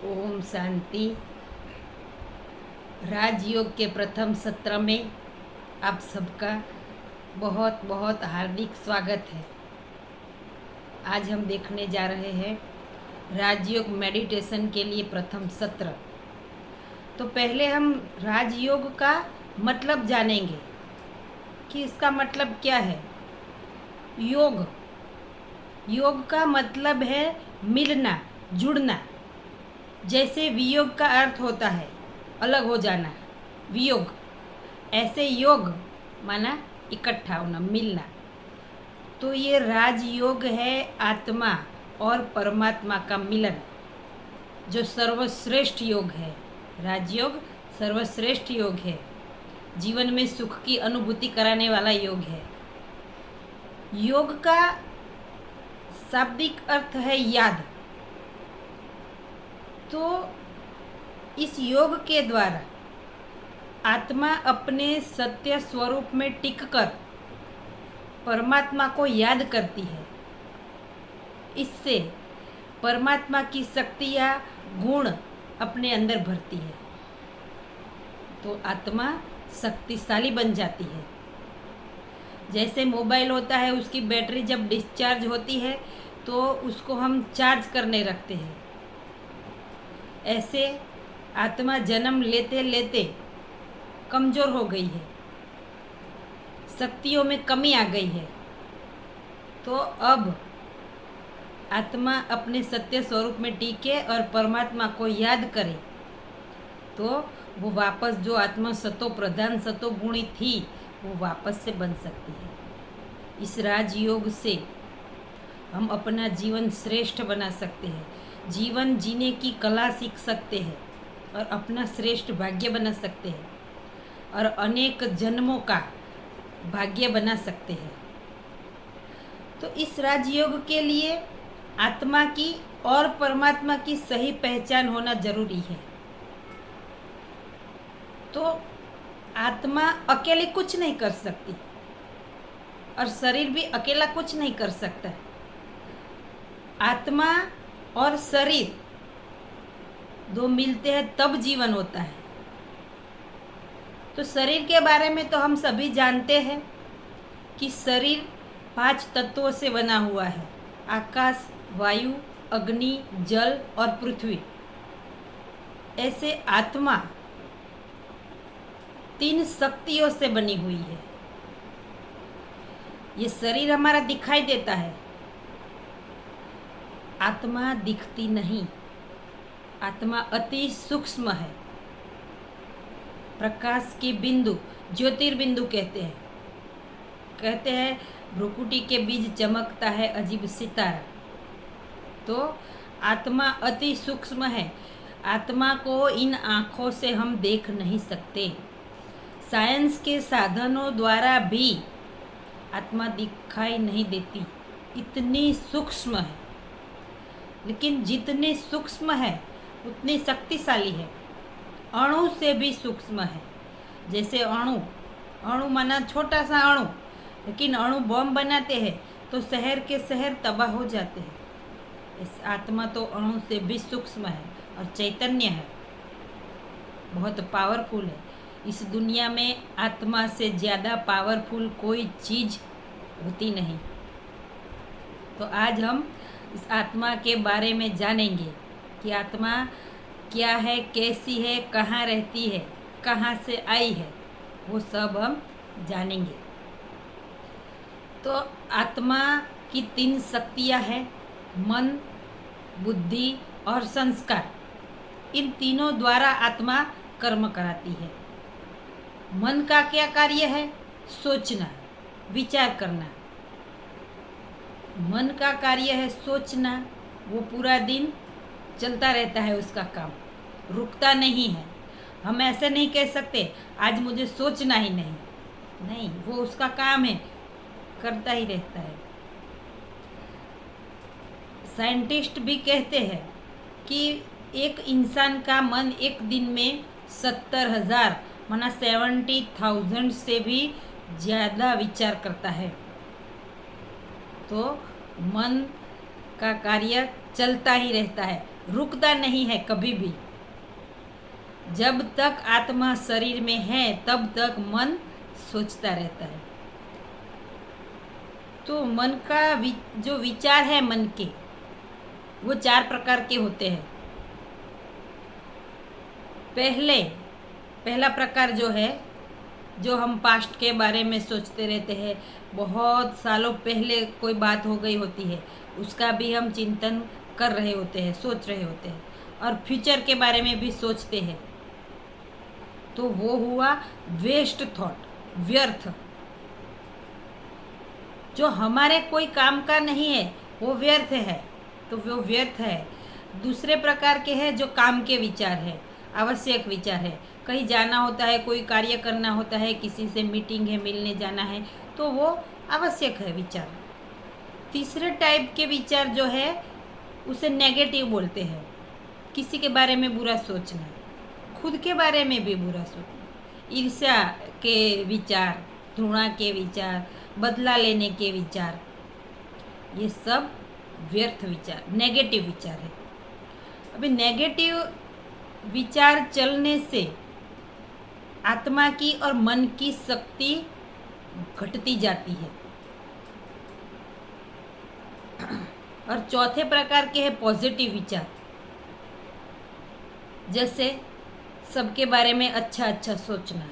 ओम शांति। राजयोग के प्रथम सत्र में आप सबका बहुत बहुत हार्दिक स्वागत है। आज हम देखने जा रहे हैं राजयोग मेडिटेशन के लिए प्रथम सत्र। तो पहले हम राजयोग का मतलब जानेंगे कि इसका मतलब क्या है। योग का मतलब है मिलना, जुड़ना। जैसे वियोग का अर्थ होता है अलग हो जाना, वियोग, ऐसे योग माना इकट्ठा होना, मिलना। तो ये राजयोग है आत्मा और परमात्मा का मिलन, जो सर्वश्रेष्ठ योग है। राजयोग सर्वश्रेष्ठ योग है, जीवन में सुख की अनुभूति कराने वाला योग है। योग का शाब्दिक अर्थ है याद। तो इस योग के द्वारा आत्मा अपने सत्य स्वरूप में टिककर परमात्मा को याद करती है। इससे परमात्मा की शक्तियाँ, गुण अपने अंदर भरती है, तो आत्मा शक्तिशाली बन जाती है। जैसे मोबाइल होता है, उसकी बैटरी जब डिस्चार्ज होती है तो उसको हम चार्ज करने रखते हैं। ऐसे आत्मा जन्म लेते लेते कमज़ोर हो गई है, शक्तियों में कमी आ गई है। तो अब आत्मा अपने सत्य स्वरूप में टिके और परमात्मा को याद करे तो वो वापस जो आत्मा सतो प्रधान सतो गुणी थी, वो वापस से बन सकती है। इस राजयोग से हम अपना जीवन श्रेष्ठ बना सकते हैं, जीवन जीने की कला सीख सकते हैं और अपना श्रेष्ठ भाग्य बना सकते हैं और अनेक जन्मों का भाग्य बना सकते हैं। तो इस राजयोग के लिए आत्मा की और परमात्मा की सही पहचान होना जरूरी है। तो आत्मा अकेले कुछ नहीं कर सकती और शरीर भी अकेला कुछ नहीं कर सकता। आत्मा और शरीर दो मिलते हैं तब जीवन होता है। तो शरीर के बारे में तो हम सभी जानते हैं कि शरीर 5 तत्वों से बना हुआ है: आकाश, वायु, अग्नि, जल और पृथ्वी। ऐसे आत्मा 3 शक्तियों से बनी हुई है। ये शरीर हमारा दिखाई देता है, आत्मा दिखती नहीं। आत्मा अति सूक्ष्म है, प्रकाश की बिंदु, ज्योतिर्बिंदु कहते हैं भ्रुकुटी के बीज चमकता है अजीब सितारा। तो आत्मा अति सूक्ष्म है। आत्मा को इन आँखों से हम देख नहीं सकते। साइंस के साधनों द्वारा भी आत्मा दिखाई नहीं देती, इतनी सूक्ष्म है। लेकिन जितनी सूक्ष्म है उतनी शक्तिशाली है। अणु से भी सूक्ष्म है। जैसे अणु माना छोटा सा अणु, लेकिन अणु बम बनाते हैं तो शहर के शहर तबाह हो जाते हैं। इस आत्मा तो अणु से भी सूक्ष्म है और चैतन्य है, बहुत पावरफुल है। इस दुनिया में आत्मा से ज़्यादा पावरफुल कोई चीज़ होती नहीं। तो आज हम इस आत्मा के बारे में जानेंगे कि आत्मा क्या है, कैसी है, कहाँ रहती है, कहाँ से आई है, वो सब हम जानेंगे। तो आत्मा की 3 शक्तियाँ हैं: मन, बुद्धि और संस्कार। इन तीनों द्वारा आत्मा कर्म कराती है। मन का क्या कार्य है? सोचना, विचार करना। मन का कार्य है सोचना। वो पूरा दिन चलता रहता है, उसका काम रुकता नहीं है। हम ऐसे नहीं कह सकते आज मुझे सोचना ही नहीं, वो उसका काम है, करता ही रहता है। साइंटिस्ट भी कहते हैं कि एक इंसान का मन एक दिन में 70,000 माना 70,000 से भी ज़्यादा विचार करता है। तो मन का कार्य चलता ही रहता है, रुकता नहीं है कभी भी। जब तक आत्मा शरीर में है तब तक मन सोचता रहता है। तो मन का जो विचार है मन के, वो 4 प्रकार के होते हैं। पहला प्रकार जो है, जो हम पास्ट के बारे में सोचते रहते हैं, बहुत सालों पहले कोई बात हो गई होती है, उसका भी हम चिंतन कर रहे होते हैं, सोच रहे होते हैं, और फ्यूचर के बारे में भी सोचते हैं। तो वो हुआ वेस्ट थॉट, व्यर्थ। जो हमारे कोई काम का नहीं है वो व्यर्थ है, तो वो व्यर्थ है। दूसरे प्रकार के हैं जो काम के विचार है, आवश्यक विचार है। कहीं जाना होता है, कोई कार्य करना होता है, किसी से मीटिंग है, मिलने जाना है, तो वो आवश्यक है विचार। तीसरे टाइप के विचार जो है उसे नेगेटिव बोलते हैं। किसी के बारे में बुरा सोचना, खुद के बारे में भी बुरा सोचना, ईर्ष्या के विचार, घृणा के विचार, बदला लेने के विचार, ये सब व्यर्थ विचार, नेगेटिव विचार है। अभी नेगेटिव विचार चलने से आत्मा की और मन की शक्ति घटती जाती है। और चौथे प्रकार के है पॉजिटिव विचार। जैसे सबके बारे में अच्छा अच्छा सोचना,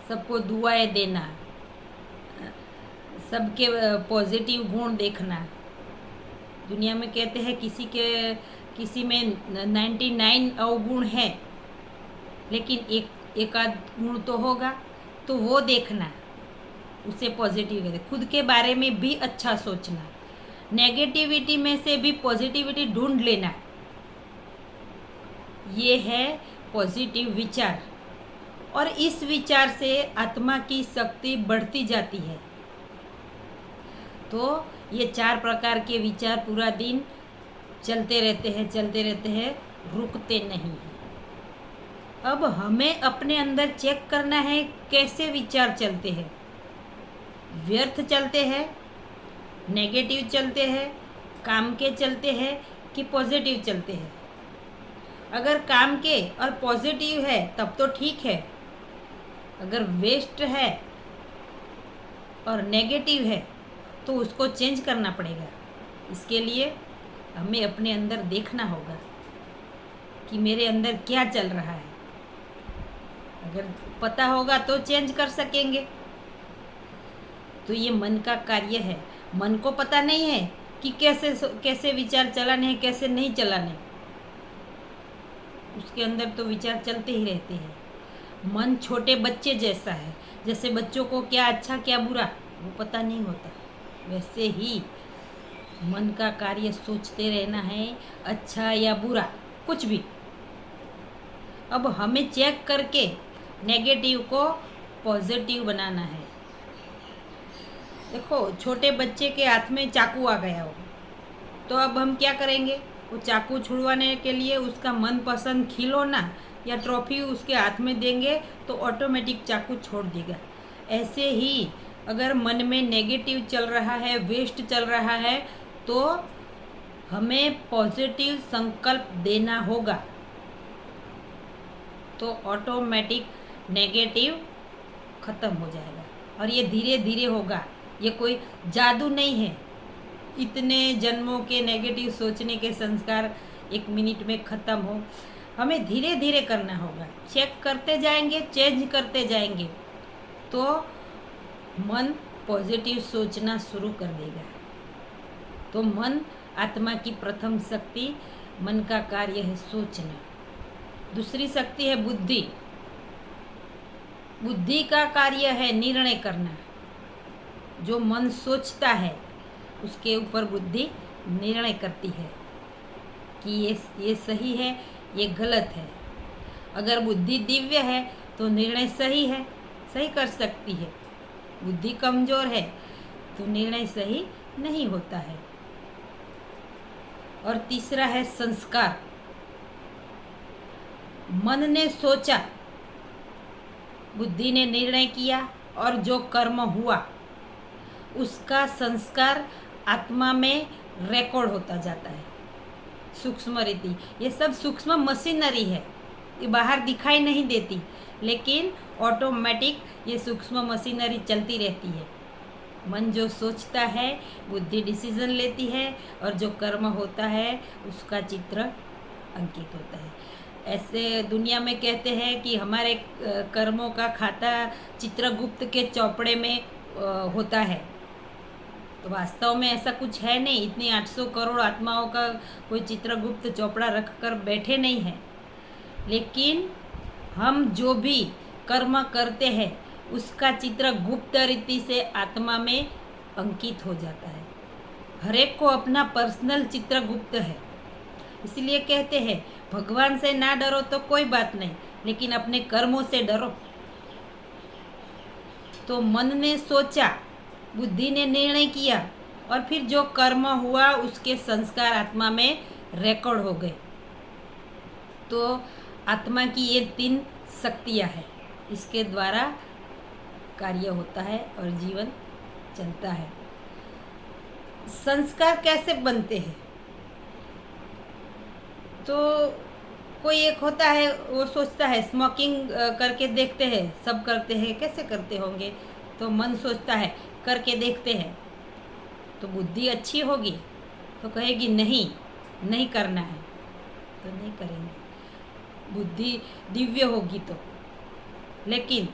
सबको दुआएं देना, सबके पॉजिटिव गुण देखना। दुनिया में कहते हैं किसी में 99 अवगुण है, लेकिन एक आध गुण तो होगा, तो वो देखना, उसे पॉजिटिव कहते। खुद के बारे में भी अच्छा सोचना, नेगेटिविटी में से भी पॉजिटिविटी ढूंढ लेना, ये है पॉजिटिव विचार। और इस विचार से आत्मा की शक्ति बढ़ती जाती है। तो ये 4 प्रकार के विचार पूरा दिन चलते रहते हैं, रुकते नहीं हैं। अब हमें अपने अंदर चेक करना है कैसे विचार चलते हैं। व्यर्थ चलते हैं, नेगेटिव चलते हैं, काम के चलते हैं कि पॉजिटिव चलते हैं। अगर काम के और पॉजिटिव है तब तो ठीक है। अगर वेस्ट है और नेगेटिव है तो उसको चेंज करना पड़ेगा। इसके लिए हमें अपने अंदर देखना होगा कि मेरे अंदर क्या चल रहा है। अगर पता होगा तो चेंज कर सकेंगे। तो ये मन का कार्य है। मन को पता नहीं है कि कैसे विचार चलाने हैं, कैसे नहीं चलाने। उसके अंदर तो विचार चलते ही रहते हैं। मन छोटे बच्चे जैसा है। जैसे बच्चों को क्या अच्छा क्या बुरा वो पता नहीं होता, वैसे ही मन का कार्य सोचते रहना है, अच्छा या बुरा कुछ भी। अब हमें चेक करके नेगेटिव को पॉजिटिव बनाना है। देखो, छोटे बच्चे के हाथ में चाकू आ गया हो, तो अब हम क्या करेंगे? वो चाकू छुड़वाने के लिए उसका मनपसंद खिलौना या ट्रॉफी उसके हाथ में देंगे तो ऑटोमेटिक चाकू छोड़ देगा। ऐसे ही अगर मन में नेगेटिव चल रहा है, वेस्ट चल रहा है, तो हमें पॉजिटिव संकल्प देना होगा, तो ऑटोमेटिक नेगेटिव ख़त्म हो जाएगा। और ये धीरे धीरे होगा, ये कोई जादू नहीं है। इतने जन्मों के नेगेटिव सोचने के संस्कार 1 मिनट में ख़त्म हो, हमें धीरे धीरे करना होगा। चेक करते जाएंगे, चेंज करते जाएंगे, तो मन पॉजिटिव सोचना शुरू कर देगा। तो मन आत्मा की प्रथम शक्ति, मन का कार्य है सोचना। दूसरी शक्ति है बुद्धि। बुद्धि का कार्य है निर्णय करना। जो मन सोचता है उसके ऊपर बुद्धि निर्णय करती है कि ये सही है, ये गलत है। अगर बुद्धि दिव्य है तो निर्णय सही है, सही कर सकती है। बुद्धि कमज़ोर है तो निर्णय सही नहीं होता है। और तीसरा है संस्कार। मन ने सोचा, बुद्धि ने निर्णय किया, और जो कर्म हुआ उसका संस्कार आत्मा में रिकॉर्ड होता जाता है। सूक्ष्म रीति, ये सब सूक्ष्म मशीनरी है, ये बाहर दिखाई नहीं देती, लेकिन ऑटोमेटिक ये सूक्ष्म मशीनरी चलती रहती है। मन जो सोचता है, बुद्धि डिसीजन लेती है, और जो कर्म होता है उसका चित्र अंकित होता है। ऐसे दुनिया में कहते हैं कि हमारे कर्मों का खाता चित्रगुप्त के चौपड़े में होता है। तो वास्तव में ऐसा कुछ है नहीं। इतनी 800 करोड़ आत्माओं का कोई चित्रगुप्त चौपड़ा रख कर बैठे नहीं है, लेकिन हम जो भी कर्म करते हैं उसका चित्र गुप्त रीति से आत्मा में अंकित हो जाता है। हर एक को अपना पर्सनल चित्र गुप्त है। इसलिए कहते हैं भगवान से ना डरो तो कोई बात नहीं, लेकिन अपने कर्मों से डरो। तो मन ने सोचा, बुद्धि ने निर्णय किया, और फिर जो कर्म हुआ उसके संस्कार आत्मा में रिकॉर्ड हो गए। तो आत्मा की ये 3 शक्तियाँ हैं, इसके द्वारा कार्य होता है और जीवन चलता है। संस्कार कैसे बनते हैं? तो कोई एक होता है, वो सोचता है स्मोकिंग करके देखते हैं, सब करते हैं, कैसे करते होंगे? तो मन सोचता है करके देखते हैं, तो बुद्धि अच्छी होगी तो कहेगी नहीं, नहीं करना है, तो नहीं करेंगे। बुद्धि दिव्य होगी तो। लेकिन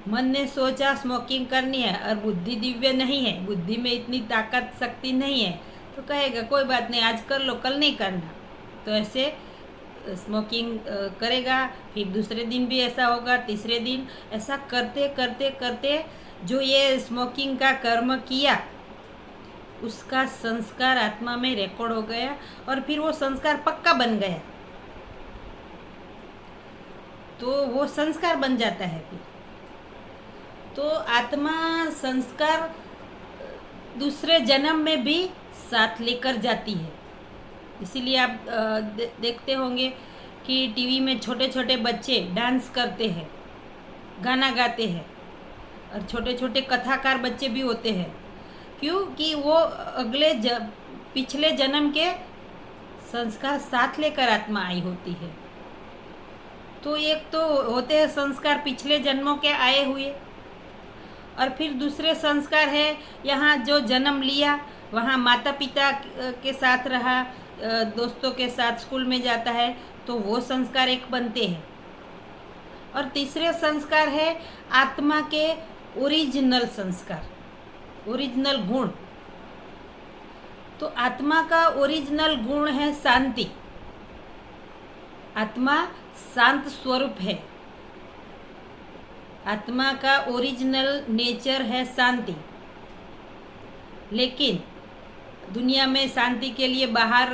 मन ने सोचा स्मोकिंग करनी है और बुद्धि दिव्य नहीं है, बुद्धि में इतनी ताकत शक्ति नहीं है, तो कहेगा कोई बात नहीं, आज कर लो, कल नहीं करना। तो ऐसे स्मोकिंग करेगा, फिर दूसरे दिन भी ऐसा होगा, तीसरे दिन ऐसा करते करते करते जो ये स्मोकिंग का कर्म किया उसका संस्कार आत्मा में रिकॉर्ड हो गया, और फिर वो संस्कार पक्का बन गया। तो वो संस्कार बन जाता है फिर। तो आत्मा संस्कार दूसरे जन्म में भी साथ लेकर जाती है। इसीलिए आप देखते होंगे कि टीवी में छोटे छोटे बच्चे डांस करते हैं, गाना गाते हैं, और छोटे छोटे कथाकार बच्चे भी होते हैं। क्यों? कि वो पिछले जन्म के संस्कार साथ लेकर आत्मा आई होती है। तो एक तो होते हैं संस्कार पिछले जन्मों के आए हुए, और फिर दूसरे संस्कार है यहाँ जो जन्म लिया, वहाँ माता पिता के साथ रहा, दोस्तों के साथ स्कूल में जाता है, तो वो संस्कार एक बनते हैं। और तीसरे संस्कार है आत्मा के ओरिजिनल संस्कार, ओरिजिनल गुण। तो आत्मा का ओरिजिनल गुण है शांति। आत्मा शांत स्वरूप है। आत्मा का ओरिजिनल नेचर है शांति। लेकिन दुनिया में शांति के लिए बाहर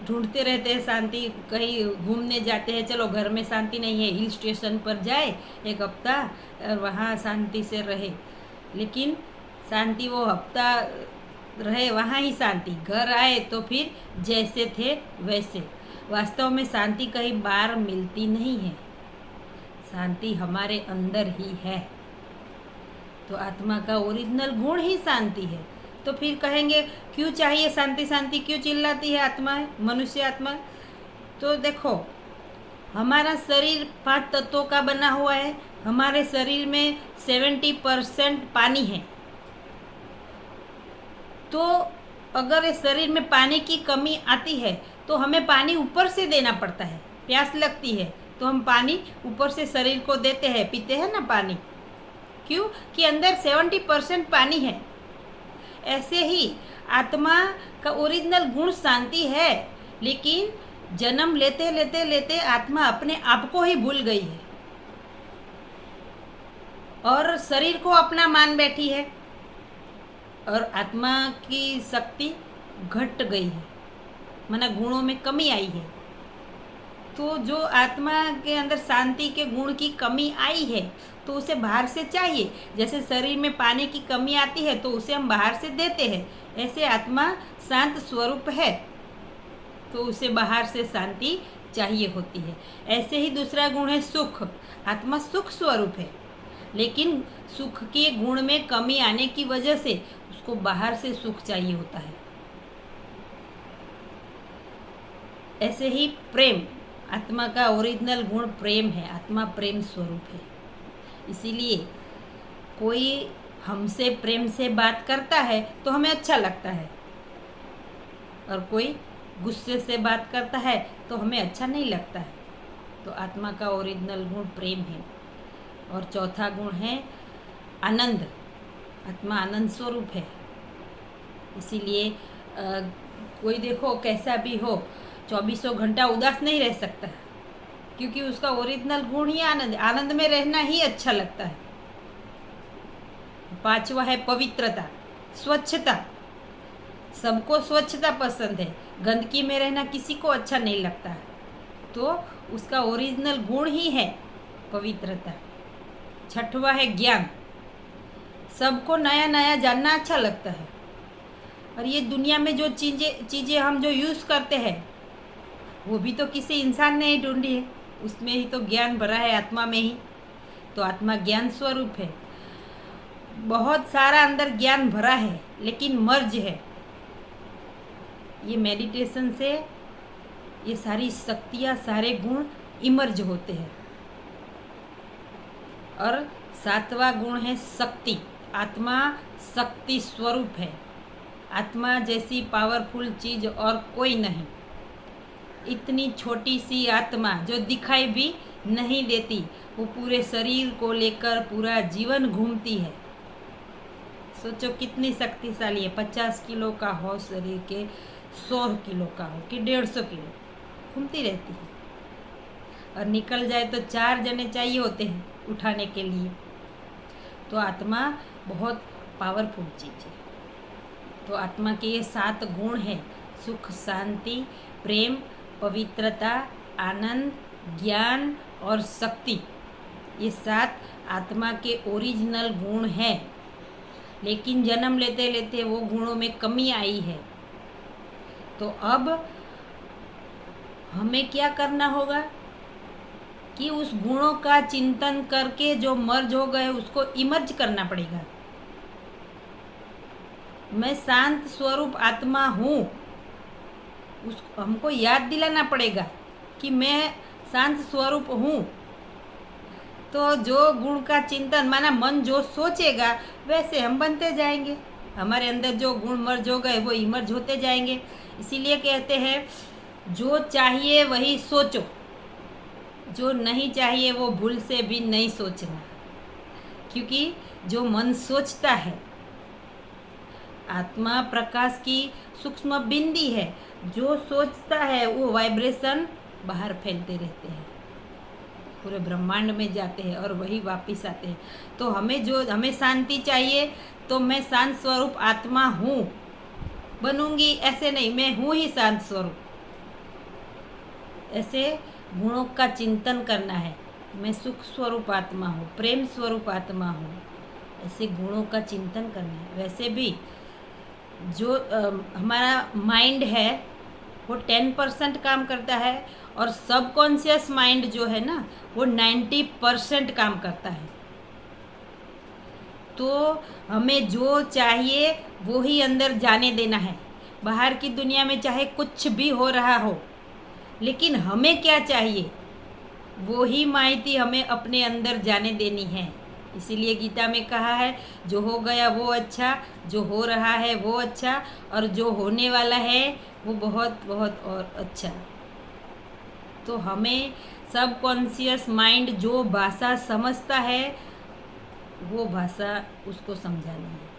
ढूंढते रहते हैं शांति, कहीं घूमने जाते हैं, चलो घर में शांति नहीं है, हिल स्टेशन पर जाए 1 हफ्ता और वहाँ शांति से रहे। लेकिन शांति वो हफ्ता रहे वहाँ ही शांति, घर आए तो फिर जैसे थे वैसे। वास्तव में शांति कहीं बाहर मिलती नहीं है, शांति हमारे अंदर ही है। तो आत्मा का ओरिजिनल गुण ही शांति है। तो फिर कहेंगे क्यों चाहिए शांति, शांति क्यों चिल्लाती है आत्मा, मनुष्य आत्मा? तो देखो, हमारा शरीर 5 तत्वों का बना हुआ है। हमारे शरीर में 70% पानी है। तो अगर इस शरीर में पानी की कमी आती है तो हमें पानी ऊपर से देना पड़ता है। प्यास लगती है तो हम पानी ऊपर से शरीर को देते हैं, पीते हैं ना पानी। क्यों? कि अंदर 70% पानी है। ऐसे ही आत्मा का ओरिजिनल गुण शांति है, लेकिन जन्म लेते लेते लेते आत्मा अपने आप को ही भूल गई है और शरीर को अपना मान बैठी है, और आत्मा की शक्ति घट गई है, माना गुणों में कमी आई है। तो जो आत्मा के अंदर शांति के गुण की कमी आई है तो उसे बाहर से चाहिए। जैसे शरीर में पानी की कमी आती है तो उसे हम बाहर से देते हैं, ऐसे आत्मा शांत स्वरूप है तो उसे बाहर से शांति चाहिए होती है। ऐसे ही दूसरा गुण है सुख। आत्मा सुख स्वरूप है, लेकिन सुख के गुण में कमी आने की वजह से उसको बाहर से सुख चाहिए होता है। ऐसे ही प्रेम, आत्मा का ओरिजिनल गुण प्रेम है। आत्मा प्रेम स्वरूप है। इसीलिए कोई हमसे प्रेम से बात करता है तो हमें अच्छा लगता है, और कोई गुस्से से बात करता है तो हमें अच्छा नहीं लगता है। तो आत्मा का ओरिजिनल गुण प्रेम है। और चौथा गुण है आनंद। आत्मा आनंद स्वरूप है। इसीलिए कोई देखो कैसा भी हो, 24 घंटा उदास नहीं रह सकता, क्योंकि उसका ओरिजिनल गुण ही आनंद है। आनंद में रहना ही अच्छा लगता है। पांचवा है पवित्रता, स्वच्छता। सबको स्वच्छता पसंद है। गंदगी में रहना किसी को अच्छा नहीं लगता है। तो उसका ओरिजिनल गुण ही है पवित्रता। छठवा है ज्ञान। सबको नया नया जानना अच्छा लगता है, और ये दुनिया में जो चीज़ें हम जो यूज़ करते हैं वो भी तो किसी इंसान ने ही ढूंढी है। उसमें ही तो ज्ञान भरा है, आत्मा में ही। तो आत्मा ज्ञान स्वरूप है। बहुत सारा अंदर ज्ञान भरा है, लेकिन मर्ज है। ये मेडिटेशन से ये सारी शक्तियाँ, सारे गुण इमर्ज होते हैं। और सातवां गुण है शक्ति। आत्मा शक्ति स्वरूप है। आत्मा जैसी पावरफुल चीज़ और कोई नहीं। इतनी छोटी सी आत्मा जो दिखाई भी नहीं देती, वो पूरे शरीर को लेकर पूरा जीवन घूमती है। सोचो कितनी शक्तिशाली है। 50 किलो का हो शरीर के, 100 किलो का हो कि 150 किलो, घूमती रहती है। और निकल जाए तो 4 जने चाहिए होते हैं उठाने के लिए। तो आत्मा बहुत पावरफुल चीज़ है। तो आत्मा के ये 7 गुण हैं: सुख, शांति, प्रेम, पवित्रता, आनंद, ज्ञान और शक्ति। ये 7 आत्मा के ओरिजिनल गुण हैं। लेकिन जन्म लेते लेते वो गुणों में कमी आई है। तो अब हमें क्या करना होगा कि उस गुणों का चिंतन करके जो मर्ज हो गए उसको इमर्ज करना पड़ेगा। मैं शांत स्वरूप आत्मा हूँ, उसको हमको याद दिलाना पड़ेगा कि मैं शांत स्वरूप हूँ। तो जो गुण का चिंतन, माना मन जो सोचेगा वैसे हम बनते जाएंगे। हमारे अंदर जो गुण मर्ज हो गए वो इमर्ज होते जाएंगे। इसीलिए कहते हैं जो चाहिए वही सोचो, जो नहीं चाहिए वो भूल से भी नहीं सोचना। क्योंकि जो मन सोचता है, आत्मा प्रकाश की सूक्ष्म बिंदी है। जो सोचता है वो वाइब्रेशन बाहर फैलते रहते हैं, पूरे ब्रह्मांड में जाते हैं और वही वापस आते हैं। तो हमें शांति चाहिए, तो मैं शांत स्वरूप आत्मा हूँ बनूंगी, ऐसे नहीं, मैं हूँ ही शांत स्वरूप। ऐसे गुणों का चिंतन करना है। मैं सुख स्वरूप आत्मा हूँ, प्रेम स्वरूप आत्मा हूँ, ऐसे गुणों का चिंतन करना है। वैसे भी जो हमारा माइंड है वो 10% काम करता है, और सबकॉन्शियस माइंड जो है ना वो 90% काम करता है। तो हमें जो चाहिए वो ही अंदर जाने देना है। बाहर की दुनिया में चाहे कुछ भी हो रहा हो, लेकिन हमें क्या चाहिए वो ही माहिती हमें अपने अंदर जाने देनी है। इसीलिए गीता में कहा है जो हो गया वो अच्छा, जो हो रहा है वो अच्छा, और जो होने वाला है वो बहुत बहुत और अच्छा। तो हमें सबकॉन्शियस माइंड जो भाषा समझता है वो भाषा उसको समझानी है।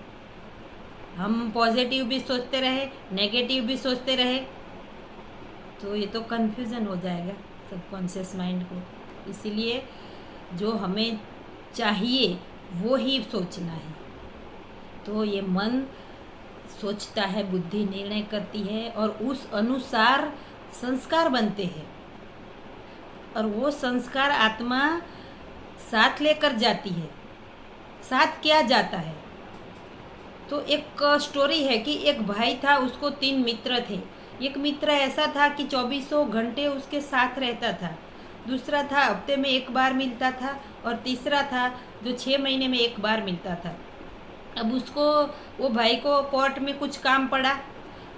हम पॉजिटिव भी सोचते रहे, नेगेटिव भी सोचते रहे, तो ये तो कन्फ्यूज़न हो जाएगा सबकॉन्शियस माइंड को। इसीलिए जो हमें चाहिए वो ही सोचना है। तो ये मन सोचता है, बुद्धि निर्णय करती है, और उस अनुसार संस्कार बनते हैं, और वो संस्कार आत्मा साथ लेकर जाती है। साथ क्या जाता है? तो एक स्टोरी है कि एक भाई था, उसको 3 मित्र थे। एक मित्र ऐसा था कि 24 घंटे उसके साथ रहता था। दूसरा था हफ्ते में 1 बार मिलता था, और तीसरा था जो 6 महीने में 1 बार मिलता था। अब उसको, वो भाई को कोर्ट में कुछ काम पड़ा,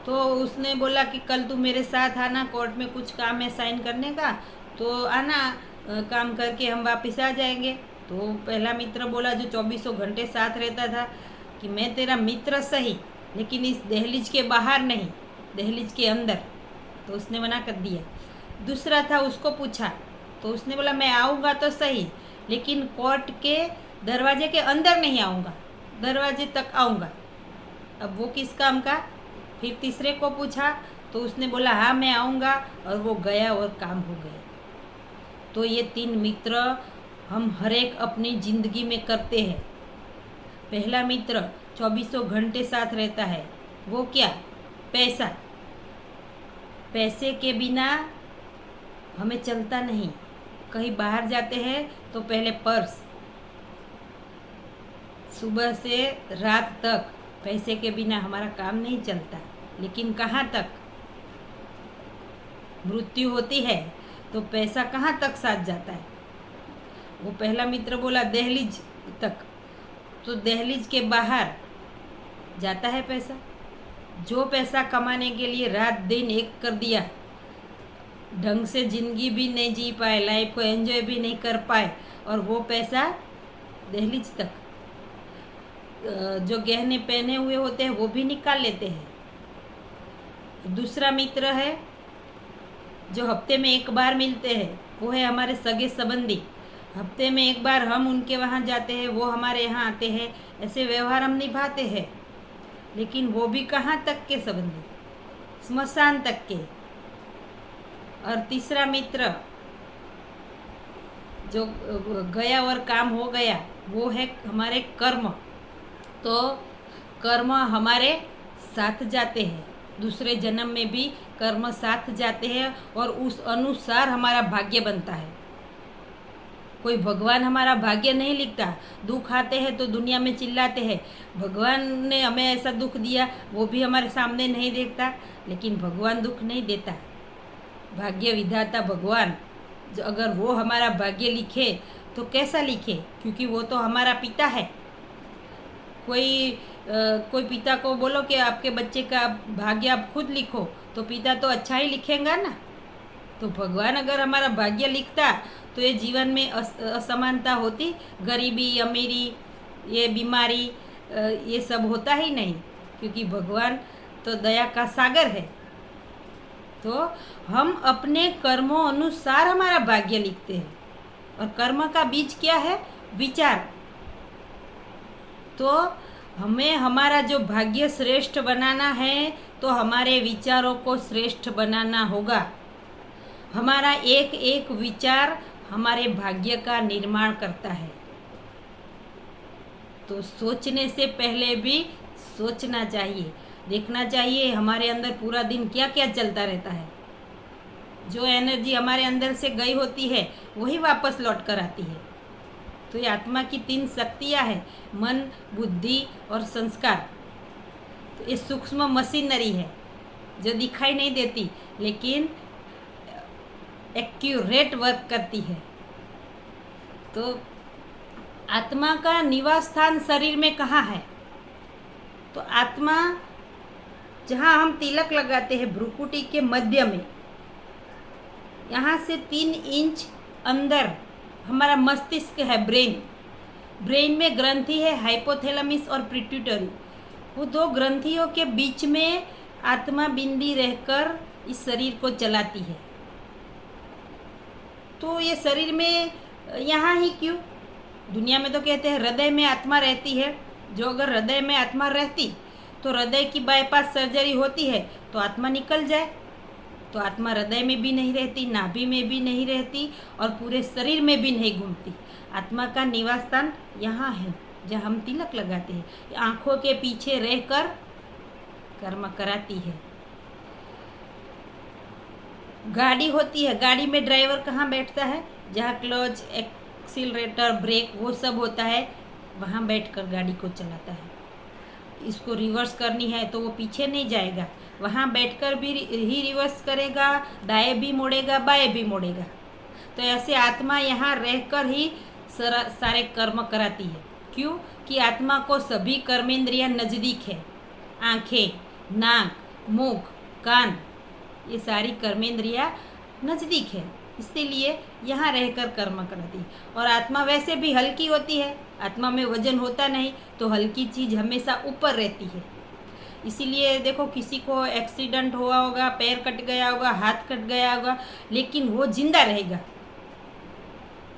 तो उसने बोला कि कल तू मेरे साथ आना, कोर्ट में कुछ काम है साइन करने का, तो आना, काम करके हम वापस आ जाएंगे। तो पहला मित्र बोला जो 24 घंटे साथ रहता था कि मैं तेरा मित्र सही, लेकिन इस दहलीज के बाहर नहीं, दहलीज के अंदर। तो उसने मना कर दिया। दूसरा था, उसको पूछा तो उसने बोला मैं आऊँगा तो सही, लेकिन कोर्ट के दरवाजे के अंदर नहीं आऊँगा, दरवाजे तक आऊँगा। अब वो किस काम का? फिर तीसरे को पूछा तो उसने बोला हाँ मैं आऊँगा, और वो गया और काम हो गया। तो ये 3 मित्र हम हर एक अपनी ज़िंदगी में करते हैं। पहला मित्र 24 घंटे साथ रहता है, वो क्या? पैसा। पैसे के बिना हमें चलता नहीं। कहीं बाहर जाते हैं तो पहले पर्स, सुबह से रात तक पैसे के बिना हमारा काम नहीं चलता। लेकिन कहाँ तक? मृत्यु होती है तो पैसा कहाँ तक साथ जाता है? वो पहला मित्र बोला दहलीज तक, तो दहलीज के बाहर जाता है पैसा। जो पैसा कमाने के लिए रात दिन एक कर दिया, ढंग से ज़िंदगी भी नहीं जी पाए, लाइफ को एंजॉय भी नहीं कर पाए, और वो पैसा दहलीज तक। जो गहने पहने हुए होते हैं वो भी निकाल लेते हैं। दूसरा मित्र है जो हफ्ते में एक बार मिलते हैं, वो है हमारे सगे संबंधी। हफ्ते में एक बार हम उनके वहाँ जाते हैं, वो हमारे यहाँ आते हैं, ऐसे व्यवहार हम निभाते हैं। लेकिन वो भी कहाँ तक के संबंधी? स्मशान तक के। और तीसरा मित्र जो गया और काम हो गया, वो है हमारे कर्म। तो कर्म हमारे साथ जाते हैं, दूसरे जन्म में भी कर्म साथ जाते हैं, और उस अनुसार हमारा भाग्य बनता है। कोई भगवान हमारा भाग्य नहीं लिखता। दुख आते हैं तो दुनिया में चिल्लाते हैं भगवान ने हमें ऐसा दुख दिया, वो भी हमारे सामने नहीं देखता। लेकिन भगवान दुख नहीं देता। भाग्य विधाता भगवान, जो अगर वो हमारा भाग्य लिखे तो कैसा लिखे? क्योंकि वो तो हमारा पिता है। कोई पिता को बोलो कि आपके बच्चे का भाग्य आप खुद लिखो, तो पिता तो अच्छा ही लिखेगा ना। तो भगवान अगर हमारा भाग्य लिखता तो ये जीवन में असमानता होती, गरीबी, अमीरी, ये बीमारी, ये सब होता ही नहीं, क्योंकि भगवान तो दया का सागर है। तो हम अपने कर्मों अनुसार हमारा भाग्य लिखते हैं। और कर्म का बीज क्या है? विचार। तो हमें हमारा जो भाग्य श्रेष्ठ बनाना है, तो हमारे विचारों को श्रेष्ठ बनाना होगा। हमारा एक एक विचार हमारे भाग्य का निर्माण करता है। तो सोचने से पहले भी सोचना चाहिए, देखना चाहिए हमारे अंदर पूरा दिन क्या क्या चलता रहता है। जो एनर्जी हमारे अंदर से गई होती है वही वापस लौट कर आती है। तो ये आत्मा की 3 शक्तियाँ हैं, मन, बुद्धि और संस्कार। तो ये सूक्ष्म मशीनरी है जो दिखाई नहीं देती, लेकिन एक्यूरेट वर्क करती है। तो आत्मा का निवास स्थान शरीर में कहाँ है? तो आत्मा जहाँ हम तिलक लगाते हैं भ्रुकुटी के मध्य में, यहाँ से 3 इंच अंदर हमारा मस्तिष्क है, ब्रेन में ग्रंथि है हाइपोथैलेमस और पिट्यूटरी। वो 2 ग्रंथियों के बीच में आत्मा बिंदी रहकर इस शरीर को चलाती है। तो ये शरीर में यहाँ ही क्यों? दुनिया में तो कहते हैं हृदय में आत्मा रहती है। जो अगर हृदय में आत्मा रहती तो हृदय की बाईपास सर्जरी होती है तो आत्मा निकल जाए। तो आत्मा हृदय में भी नहीं रहती, नाभि में भी नहीं रहती, और पूरे शरीर में भी नहीं घूमती। आत्मा का निवास स्थान यहाँ है जहाँ हम तिलक लगाते हैं। आँखों के पीछे रहकर कर्म कराती है। गाड़ी होती है, गाड़ी में ड्राइवर कहाँ बैठता है? जहाँ क्लच, एक्सीलरेटर, ब्रेक वो सब होता है, वहाँ बैठकर गाड़ी को चलाता है। इसको रिवर्स करनी है तो वो पीछे नहीं जाएगा, वहाँ बैठकर भी ही रिवर्स करेगा, दाएं भी मोड़ेगा, बाएं भी मोड़ेगा। तो ऐसे आत्मा यहाँ रहकर ही सारे कर्म कराती है। क्यों? कि आत्मा को सभी कर्मेंद्रियाँ नज़दीक है। आँखें, नाक, मुख, कान, ये सारी कर्मेंद्रियाँ नज़दीक है, इसीलिए यहाँ रहकर कर्म करती है। और आत्मा वैसे भी हल्की होती है, आत्मा में वजन होता नहीं, तो हल्की चीज़ हमेशा ऊपर रहती है। इसीलिए देखो, किसी को एक्सीडेंट हुआ होगा, पैर कट गया होगा, हाथ कट गया होगा, लेकिन वो जिंदा रहेगा।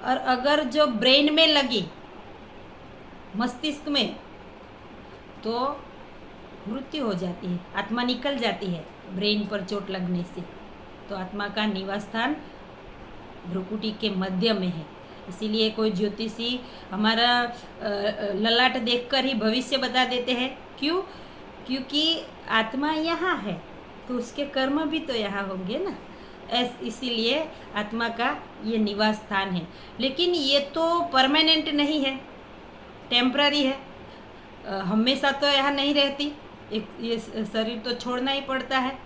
और अगर जो ब्रेन में लगी, मस्तिष्क में, तो मृत्यु हो जाती है, आत्मा निकल जाती है ब्रेन पर चोट लगने से। तो आत्मा का निवास स्थान भ्रुकुटी के मध्य में है। इसीलिए कोई ज्योतिषी हमारा ललाट देखकर ही भविष्य बता देते हैं। क्यों? क्योंकि आत्मा यहाँ है, तो उसके कर्म भी तो यहाँ होंगे ना। इसीलिए आत्मा का ये निवास स्थान है। लेकिन ये तो परमानेंट नहीं है, टेम्पररी है, हमेशा तो यहाँ नहीं रहती। ये शरीर तो छोड़ना ही पड़ता है।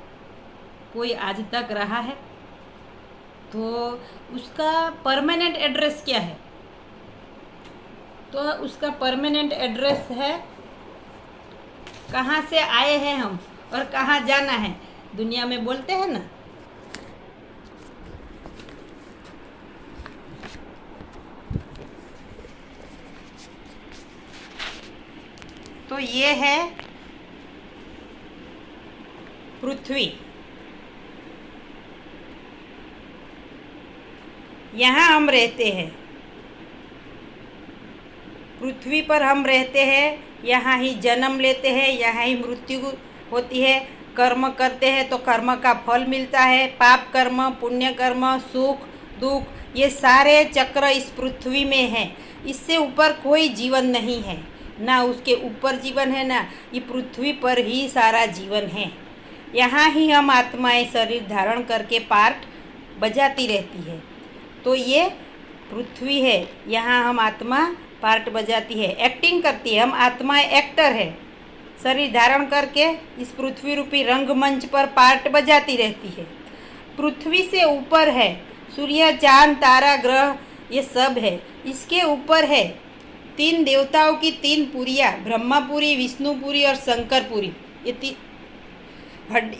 कोई आज तक रहा है तो उसका परमानेंट एड्रेस क्या है? तो उसका परमानेंट एड्रेस है, कहाँ से आए हैं हम और कहाँ जाना है। दुनिया में बोलते हैं ना, तो ये है पृथ्वी। यहाँ हम रहते हैं, पृथ्वी पर हम रहते हैं, यहाँ ही जन्म लेते हैं, यहाँ ही मृत्यु होती है। कर्म करते हैं तो कर्म का फल मिलता है, पाप कर्म, पुण्य कर्म, सुख दुख, ये सारे चक्र इस पृथ्वी में हैं। इससे ऊपर कोई जीवन नहीं है, ना उसके ऊपर जीवन है, ना ये पृथ्वी पर ही सारा जीवन है। यहाँ ही हम आत्माएं शरीर धारण करके पार्ट बजाती रहती है। तो ये पृथ्वी है, यहाँ हम आत्मा पार्ट बजाती है, एक्टिंग करती है। हम आत्माएं एक्टर है, शरीर धारण करके इस पृथ्वी रूपी रंगमंच पर पार्ट बजाती रहती है। पृथ्वी से ऊपर है सूर्य, चांद, तारा, ग्रह, ये सब है। इसके ऊपर है 3 देवताओं की 3 पुरियाँ, ब्रह्मापुरी, विष्णुपुरी और शंकरपुरी। ये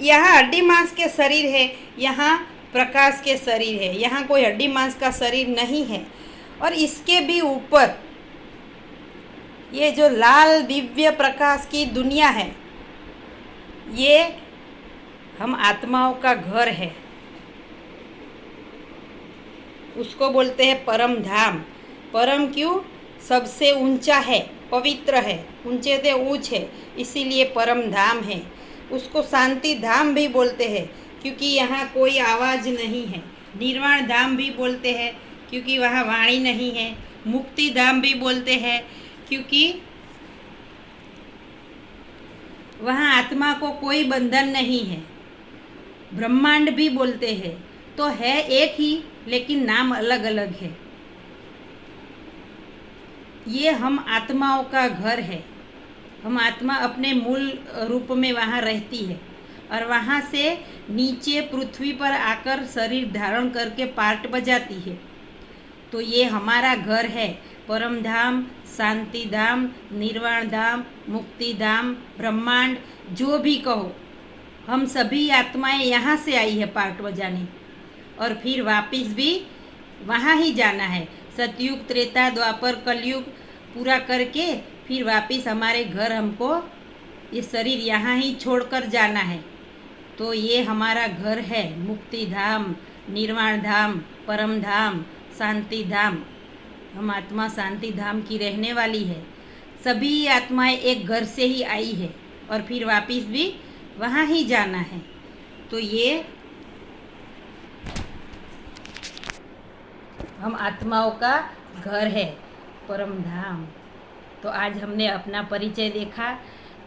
यहाँ हड्डी मांस के शरीर है, यहाँ प्रकाश के शरीर है, यहाँ कोई हड्डी मांस का शरीर नहीं है। और इसके भी ऊपर ये जो लाल दिव्य प्रकाश की दुनिया है, ये हम आत्माओं का घर है। उसको बोलते हैं परम धाम। परम क्यों? सबसे ऊंचा है, पवित्र है, ऊंचे से ऊंच है, इसीलिए परम धाम है। उसको शांति धाम भी बोलते हैं क्योंकि यहाँ कोई आवाज़ नहीं है। निर्वाण धाम भी बोलते हैं क्योंकि वहाँ वाणी नहीं है। मुक्ति धाम भी बोलते हैं क्योंकि वहाँ आत्मा को कोई बंधन नहीं है। ब्रह्मांड भी बोलते हैं, तो है एक ही, लेकिन नाम अलग अलग है। ये हम आत्माओं का घर है। हम आत्मा अपने मूल रूप में वहाँ रहती है और वहाँ से नीचे पृथ्वी पर आकर शरीर धारण करके पार्ट बजाती है। तो ये हमारा घर है। परम धाम, शांति धाम, निर्वाण धाम, मुक्ति धाम, ब्रह्मांड, जो भी कहो, हम सभी आत्माएं यहाँ से आई है पार्ट बजाने, और फिर वापस भी वहाँ ही जाना है। सतयुग, त्रेता, द्वापर, कलयुग पूरा करके फिर वापस हमारे घर हमको ये शरीर यहाँ ही छोड़कर जाना है। तो ये हमारा घर है, मुक्ति धाम, निर्वाण धाम, परम धाम, शांति धाम। हम आत्मा शांति धाम की रहने वाली है। सभी आत्माएं एक घर से ही आई है और फिर वापस भी वहाँ ही जाना है। तो ये हम आत्माओं का घर है, परम धाम। तो आज हमने अपना परिचय देखा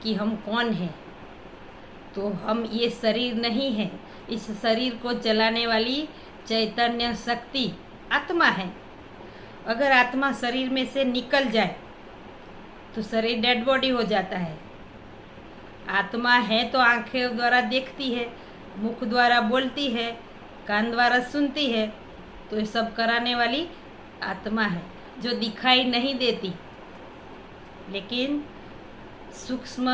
कि हम कौन हैं। तो हम ये शरीर नहीं है, इस शरीर को चलाने वाली चैतन्य शक्ति आत्मा है। अगर आत्मा शरीर में से निकल जाए तो शरीर डेड बॉडी हो जाता है। आत्मा है तो आंखें द्वारा देखती है, मुख द्वारा बोलती है, कान द्वारा सुनती है। तो ये सब कराने वाली आत्मा है, जो दिखाई नहीं देती, लेकिन सूक्ष्म